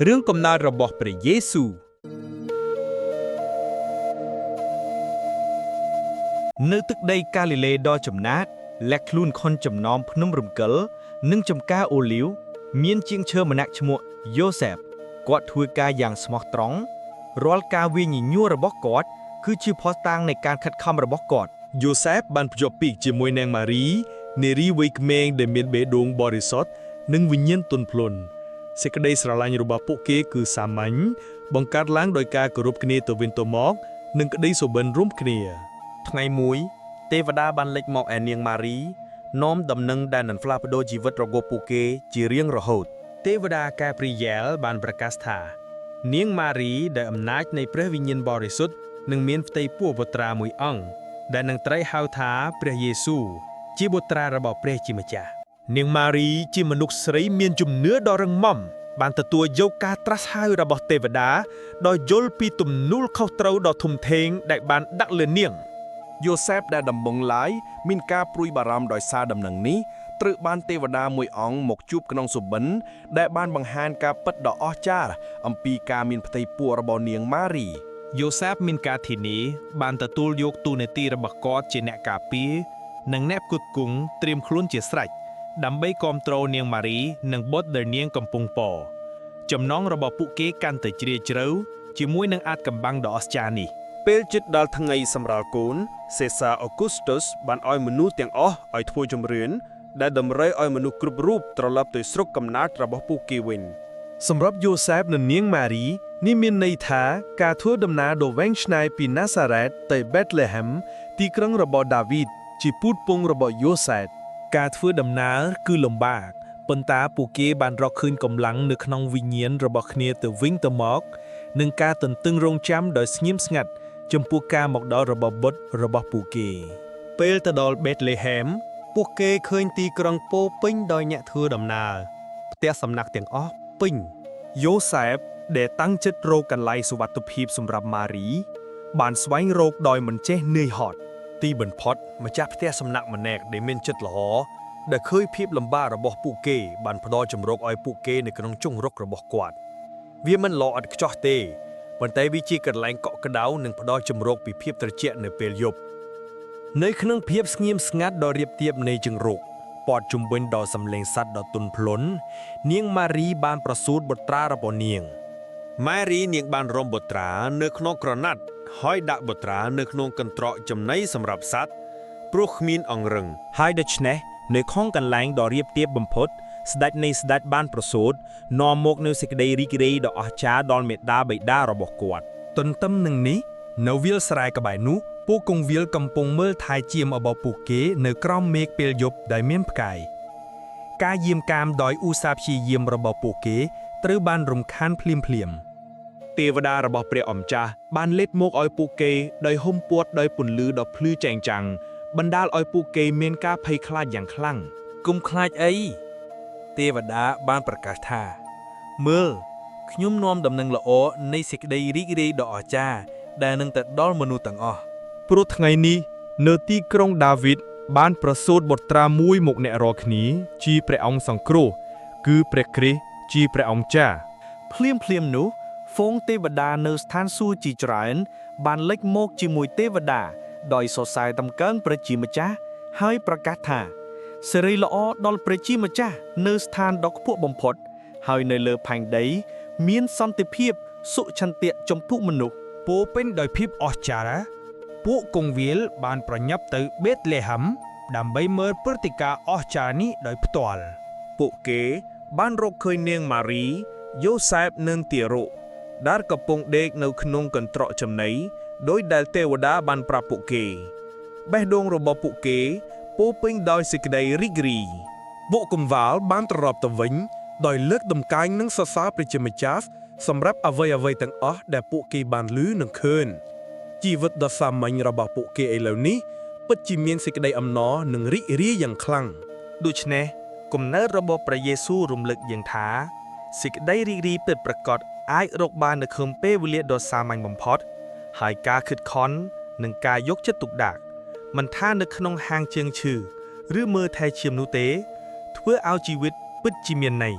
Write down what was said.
រឿងកំណើតរបស់ព្រះយេស៊ូវនៅទឹកដីកាលីលេដ៏ចំណាតលាក់ខ្លួនខុនចំណោមភ្នំរំកិលនិងចំការអូលីវមានជាងឈើម្នាក់ឈ្មោះយូសេបគាត់ធ្វើការយ៉ាងស្មោះត្រង់រាល់ការវាញញ័ររបស់គាត់គឺជាភស្តុតាងនៃការខិតខំរបស់គាត់យូសេបបានភ្ជាប់ពាក្យជាមួយនាងម៉ារីនារីវ័យក្មេងដែលមានបេះដូងបរិសុទ្ធនិងវិញ្ញាណទន់ភ្លន់សេចក្តីស្រឡាញ់របស់ពួកគេគឺសាមញ្ញបង្កើតឡើងដោយការគោរពគ្នាទៅវិញទៅមកនិងក្តីសុបិនរួមគ្នាថ្ងៃមួយទេវតាបានលេចមកឯនាងម៉ារីនាំដំណឹងដែលនឹងផ្លាស់ប្ដូរជីវិតរបស់ពួកគេជារៀងរហូតទេវតាកាព្រីយ៉ែលបានប្រកាសថានាងម៉ារីដែលអំណាចនៃព្រះវិញ្ញាណបរិសុទ្ធនឹងមានផ្ទៃពោះបុត្រាមួយអង្គដែលនឹងត្រូវហៅថាព្រះយេស៊ូវជាបុត្រារបស់ព្រះជាម្ចាស់នាងម៉ារីជាមនុស្សស្រីមានជំនឿដ៏រឹងមាំបានទទួលយកការត្រាស់ហៅរបស់ទេវតាដោយយល់ពីទំនួលខុសត្រូវដ៏ធំធេងដែលបានដាក់លើនាងយូសេបដែលដំបងឡាយមានការព្រួយបារម្ភដោយសារដំណឹងនេះត្រូវបានទេវតាមួយអង្គមកជួបក្នុងសុបិនដែលបានបង្ហាញការពិតដ៏អស្ចារ្យអំពីការមានផ្ទៃពោះរបស់នាងម៉ារីយូសេបមានការធានាបានទទួលយកតួនាទីរបស់គាត់ជាអ្នកការពារនិងអ្នកផ្គត់ផ្គង់ត្រៀមខ្លួនជាស្រេចដើម្បីគាំទ្រនាងម៉ារីនិងបុត្រដែលនាងកំពុងពរចំណងរបស់ពួកគេកាន់តែជ្រាលជ្រៅជាមួយនឹងអាចកំបាំងដ៏អស្ចារ្យនេះពេលជិតដល់ថ្ងៃសម្រាលកូនសេសាអ៊ូគូស្ទុសបានឲ្យមនុស្សទាំងអស់ឲ្យធ្វើជំរឿនដែលតម្រូវឲ្យមនុស្សគ្រប់រូបត្រឡប់ទៅស្រុកកំណើតរបស់ពួកគេវិញសម្រាប់យូសេបនិងនាងម៉ារីនេះមានន័យថាការធ្វើដំណើរដ៏វែងឆ្ងាយពីណាសារ៉េតទៅប៊ែតលេហឹមទីក្រុងរបស់ដាវីតជាពូជពង្សរបស់យូសេបការធ្វើដំណើរគឺលំបាកប៉ុន្តែពួកគេបានរកឃើញកម្លាំងនៅក្នុងវិញ្ញាណរបស់គ្នាទៅវិញទៅមកនិងការទន្ទឹងរង់ចាំដោយស្ងៀមស្ងាត់ចំពោះការមកដល់របស់បុត្ររបស់ពួកគេពេលទៅដល់ប៊ែតលេហែមពួកគេឃើញទីក្រុងពោពេញដោយអ្នកធ្វើដំណើរផ្ទះសំណាក់ទាំងអស់ពេញយូសេបដែលតាំងចិត្តរកកន្លែងសុវត្ថិភាពសម្រាប់ម៉ារីបានស្វែងរកដោយមិនចេះនឿយហត់ទីបំផុតម្ចាស់ផ្ទះសំណាក់ម្នាក់ដែលមានចិត្តល្អដែលឃើញភាពលំបាករបស់ពួកគេបានផ្ដល់ជំរកឲ្យពួកគេនៅក្នុងជង្រុករបស់គាត់វាមិនល្អឥតខ្ចោះទេប៉ុន្តែវាជាកន្លែងកក់ក្ដៅនិងផ្ដល់ជំរកពីភាពត្រជាក់នៅពេលយប់នៅក្នុងភាពស្ងៀមស្ងាត់ដ៏រាបទាបនៃជង្រុកព័ទ្ធជុំវិញដោយសំឡេងសត្វដ៏ទន់ភ្លន់នាងម៉ារីបានប្រសូតបុត្រារបស់នាងម៉ារីនាងបានរំបុត្រានៅក្នុងក្រណាត់ហើយដាក់បុត្រានៅក្នុងកន្ត្រកចំណីសម្រាប់សត្វព្រោះគ្មានអង្រឹងហើយដូច្នេះនៅក្នុងកន្លែងដ៏រាបទាបបំផុតស្ដេចនៃស្ដេចបានប្រសូតនាំមកនូវសេចក្តីរីករាយដ៏អស្ចារ្យដល់មេដាបិតារបស់គាត់ទន្ទឹមនឹងនេះនៅវាលស្រែក្បែរនោះពួកគង្វាលកំពុងមើលថែជាមរបស់ពួកគេនៅក្រោមមេឃពេលយប់ដែលមានផ្កាយការយាមកាមដោយឧស្សាហ៍ព្យាយាមរបស់ពួកគេត្រូវបានរំខានភ្លាមទេវតារបស់ព្រះអម្ចាស់បានលេបមកឲ្យពួកគេដោយហុំព័ទ្ធដោយពន្លឺដ៏ភ្លឺចែងចាំងបណ្ដាលឲ្យពួកគេមានការភ័យខ្លាចយ៉ាងខ្លាំងកុំខ្លាចអីទេវតាបានប្រកាសថាមើលខ្ញុំនាំដំណឹងល្អនៃសេចក្តីរីករាយដ៏អស្ចារ្យដែលនឹងទៅដល់មនុស្សទាំងអស់ព្រោះថ្ងៃនេះនៅទីក្រុងដាវីតបានប្រសូតបុត្រាមួយមកអ្នករាល់គ្នាជាព្រះអង្គសង្គ្រោះគឺព្រះគ្រីស្ទជាព្រះអង្គចាស់ភ្លាមនោះហ្វូងទេវតានៅស្ថានសួគ៌ជាច្រើនបានលេចមកជាមួយទេវតាដោយសរសើរតម្កើងព្រះជាម្ចាស់ហើយប្រកាសថាសិរីល្អដល់ព្រះជាម្ចាស់នៅស្ថានដ៏ខ្ពស់បំផុតហើយនៅលើផែនដីមានសន្តិភាពសុឆន្ទៈចំពោះមនុស្សពោពេញដោយភាពអស្ចារ្យពួកគង្វាលបានប្រញាប់ទៅប៊ែតលេហឹមដើម្បីមើលព្រឹត្តិការណ៍អស្ចារ្យនេះដោយផ្ទាល់ពួកគេបានរកឃើញនាងម៉ារីយូសេបនិងទារកដែលកំពុងដេកនៅក្នុងកន្ត្រកចំណីដោយដែលទេវតាបានប្រាប់ពួកគេបេះដូងរបស់ពួកគេពោពេញដោយសេចក្តីរីករាយពួកកង្វល់បានត្រឡប់ទៅវិញដោយលើកតម្កើងនិងសរសើរព្រះជាម្ចាស់សម្រាប់អ្វីៗទាំងអស់ដែលពួកគេបានឮនិងឃើញជីវិតដ៏សាមញ្ញរបស់ពួកគេឥឡូវនេះពិតជាមានសេចក្តីអំណរនិងរីករាយយ៉ាងខ្លាំងដូច្នេះគំនិតរបស់ព្រះយេស៊ូវរំលឹកយើងថាសេចក្តីរីករាយពិតប្រាកដអាចរកបាននៅក្នុងពេលវេលាដ៏សាមញ្ញបំផុតហើយការខិតខំនិងការយកចិត្តទុកដាក់មិនថានៅក្នុងហាងជើងឈើឬមើលថែឈាមនោះទេធ្វើឲ្យជីវិតពិតជាមានន័យ